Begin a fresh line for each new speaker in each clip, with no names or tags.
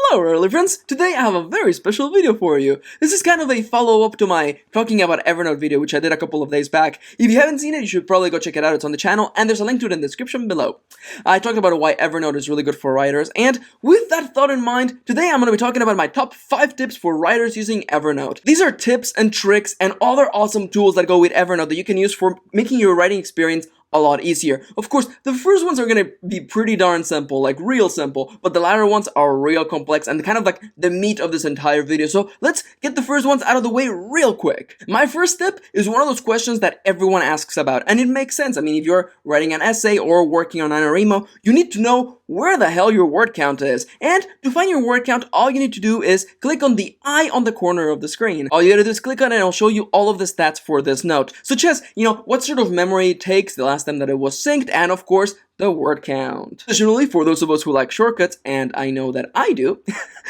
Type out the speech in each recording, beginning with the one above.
Hello early friends, today I have a very special video for you. This is kind of a follow-up to my talking about Evernote video which I did a couple of days back. If you haven't seen it, you should probably go check it out, it's on the channel and there's a link to it in the description below. I talked about why Evernote is really good for writers, and with that thought in mind, today I'm going to be talking about my top 5 tips for writers using Evernote. These are tips and tricks and other awesome tools that go with Evernote that you can use for making your writing experience a lot easier. Of course, the first ones are gonna be pretty darn simple, like real simple, but the latter ones are real complex and kind of like the meat of this entire video. So let's get the first ones out of the way real quick. My first tip is one of those questions that everyone asks about, and it makes sense. I mean, if you're writing an essay or working on NaNoWriMo, you need to know where the hell your word count is. And to find your word count, all you need to do is click on the eye on the corner of the screen. All you gotta do is click on it and it'll show you all of the stats for this note, such as, what sort of memory it takes, the last time that it was synced, and of course, the word count. Additionally, for those of us who like shortcuts, and I know that I do,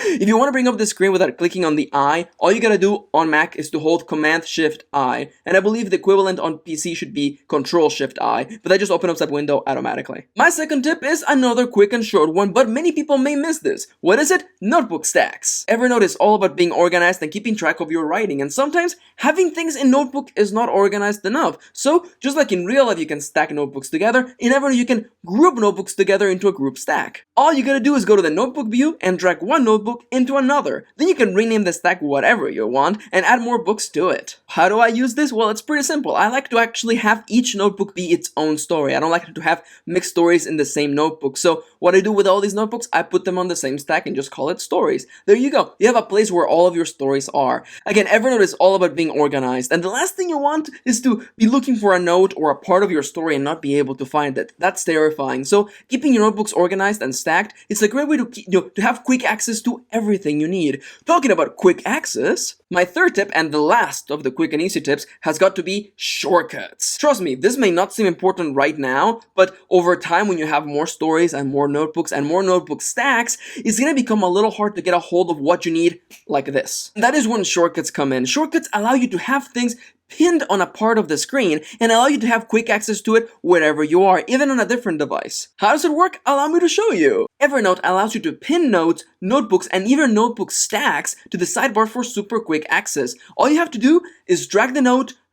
if you want to bring up the screen without clicking on the eye, all you gotta do on Mac is to hold Command-Shift-I, and I believe the equivalent on PC should be Control-Shift-I, but that just opens up that window automatically. My second tip is another quick and short one, but many people may miss this. What is it? Notebook stacks. Evernote is all about being organized and keeping track of your writing, and sometimes having things in Notebook is not organized enough. So, just like in real life you can stack notebooks together, in Evernote you can group notebooks together into a group stack. All you gotta do is go to the notebook view and drag one notebook into another. Then you can rename the stack whatever you want and add more books to it. How do I use this? Well, it's pretty simple. I like to actually have each notebook be its own story. I don't like to have mixed stories in the same notebook. So what I do with all these notebooks, I put them on the same stack and just call it stories. There you go. You have a place where all of your stories are. Again, Evernote is all about being organized, and the last thing you want is to be looking for a note or a part of your story and not be able to find it. That's terrifying. So keeping your notebooks organized and stacked is a great way to have quick access to everything you need. Talking about quick access, my third tip and the last of the quick and easy tips has got to be shortcuts. Trust me, this may not seem important right now, but over time when you have more stories and more notebooks and more notebook stacks, it's gonna become a little hard to get a hold of what you need like this. And that is when shortcuts come in. Shortcuts allow you to have things pinned on a part of the screen and allow you to have quick access to it wherever you are, even on a different device. How does it work? Allow me to show you. Evernote allows you to pin notes, notebooks, and even notebook stacks to the sidebar for super quick access. All you have to do is drag the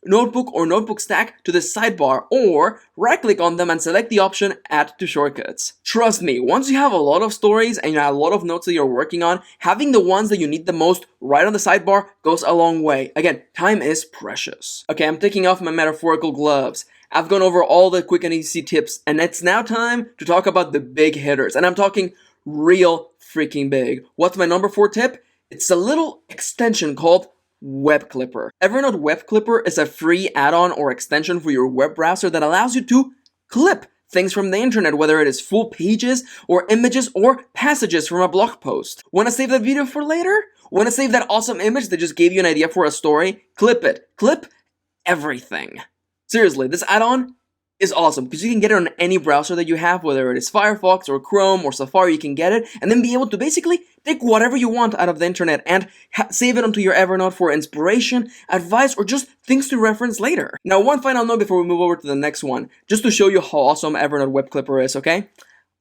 notebook or notebook stack to the sidebar, or right-click on them and select the option Add to Shortcuts. Trust me, once you have a lot of stories and you have a lot of notes that you're working on, having the ones that you need the most right on the sidebar goes a long way. Again, time is precious. Okay, I'm taking off my metaphorical gloves. I've gone over all the quick and easy tips, and it's now time to talk about the big hitters, and I'm talking real freaking big. What's my number 4 tip? It's a little extension called Web Clipper. Evernote Web Clipper is a free add-on or extension for your web browser that allows you to clip things from the internet, whether it is full pages or images or passages from a blog post. Want to save that video for later? Want to save that awesome image that just gave you an idea for a story? Clip it. Clip everything. Seriously, this add-on is awesome because you can get it on any browser that you have, whether it is Firefox or Chrome or Safari, you can get it and then be able to basically take whatever you want out of the internet and save it onto your Evernote for inspiration, advice, or just things to reference later. Now, one final note before we move over to the next one, just to show you how awesome Evernote Web Clipper is, okay?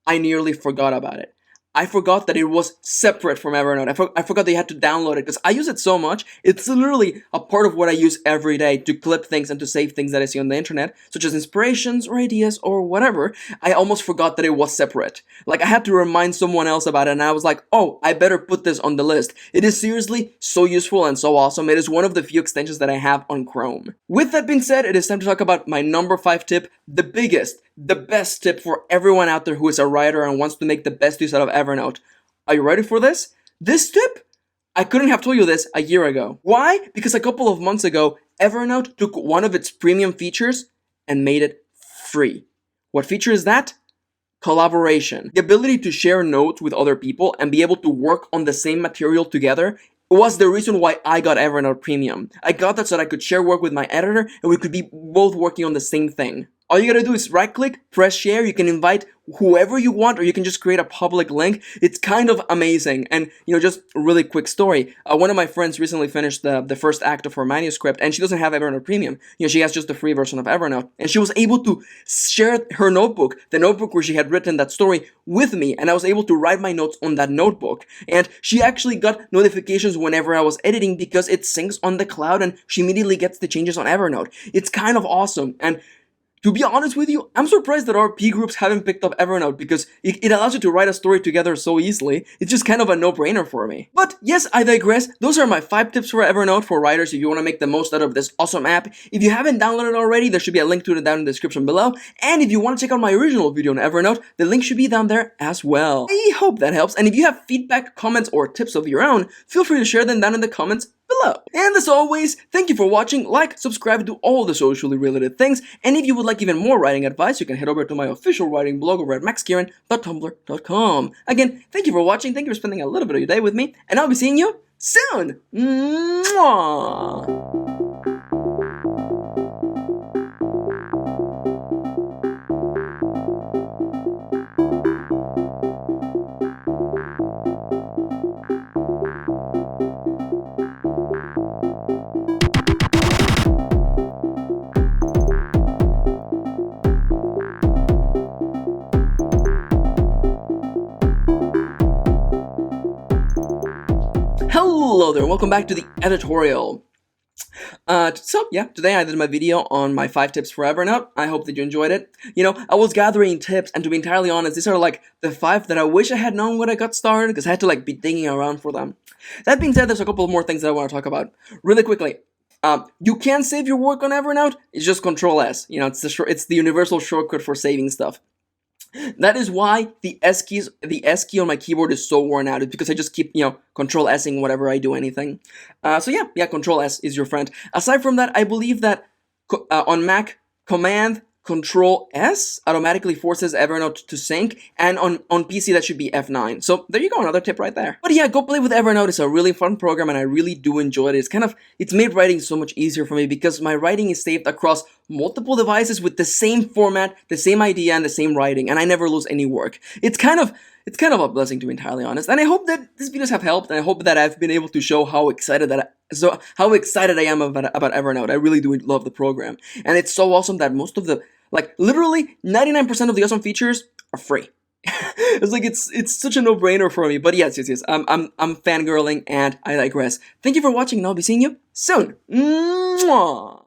I nearly forgot about it. I forgot that it was separate from Evernote. I forgot that you had to download it because I use it so much. It's literally a part of what I use every day to clip things and to save things that I see on the internet, such as inspirations or ideas or whatever. I almost forgot that it was separate. Like, I had to remind someone else about it, and I was like, oh, I better put this on the list. It is seriously so useful and so awesome. It is one of the few extensions that I have on Chrome. With that being said, it is time to talk about my number 5 tip, the biggest, the best tip for everyone out there who is a writer and wants to make the best use out of Evernote. Are you ready for this? This tip? I couldn't have told you this a year ago. Why? Because a couple of months ago, Evernote took one of its premium features and made it free. What feature is that? Collaboration. The ability to share notes with other people and be able to work on the same material together was the reason why I got Evernote Premium. I got that so that I could share work with my editor and we could be both working on the same thing. All you gotta do is right click, press share, you can invite whoever you want, or you can just create a public link. It's kind of amazing. And just a really quick story. One of my friends recently finished the first act of her manuscript, and she doesn't have Evernote Premium. She has just the free version of Evernote, and she was able to share her notebook, the notebook where she had written that story, with me, and I was able to write my notes on that notebook. And she actually got notifications whenever I was editing because it syncs on the cloud, and she immediately gets the changes on Evernote. It's kind of awesome. And to be honest with you, I'm surprised that RP groups haven't picked up Evernote because it allows you to write a story together so easily. It's just kind of a no-brainer for me. But yes, I digress. Those are my 5 tips for Evernote for writers if you want to make the most out of this awesome app. If you haven't downloaded it already, there should be a link to it down in the description below. And if you want to check out my original video on Evernote, the link should be down there as well. I hope that helps. And if you have feedback, comments, or tips of your own, feel free to share them down in the comments below. And as always, thank you for watching, like, subscribe to all the socially related things, and if you would like even more writing advice, you can head over to my official writing blog over at maxkieran.tumblr.com. Again, thank you for watching, thank you for spending a little bit of your day with me, and I'll be seeing you soon! Mwah! Hello there, welcome back to the editorial. Today I did my video on my 5 tips for Evernote. I hope that you enjoyed it. I was gathering tips, and to be entirely honest, these are like the 5 that I wish I had known when I got started, because I had to be digging around for them. That being said, there's a couple more things that I want to talk about. Really quickly, you can save your work on Evernote. It's just Control S. It's the universal shortcut for saving stuff. That is why the S key on my keyboard is so worn out. It's because I just keep, Control S-ing whatever I do anything. Control S is your friend. Aside from that, I believe that on Mac, Command Control S automatically forces Evernote to sync, and on PC that should be F9. So there you go, another tip right there. But yeah, go play with Evernote. It's a really fun program, and I really do enjoy it. It's made writing so much easier for me because my writing is saved across multiple devices with the same format, the same idea, and the same writing, and I never lose any work. It's kind of a blessing, to be entirely honest. And I hope that these videos have helped, and I hope that I've been able to show how excited I am about Evernote. I really do love the program, and it's so awesome that most of the literally 99% of the awesome features are free. It's such a no-brainer for me. But yes. I'm fangirling, and I digress. Thank you for watching, and I'll be seeing you soon. Mwah!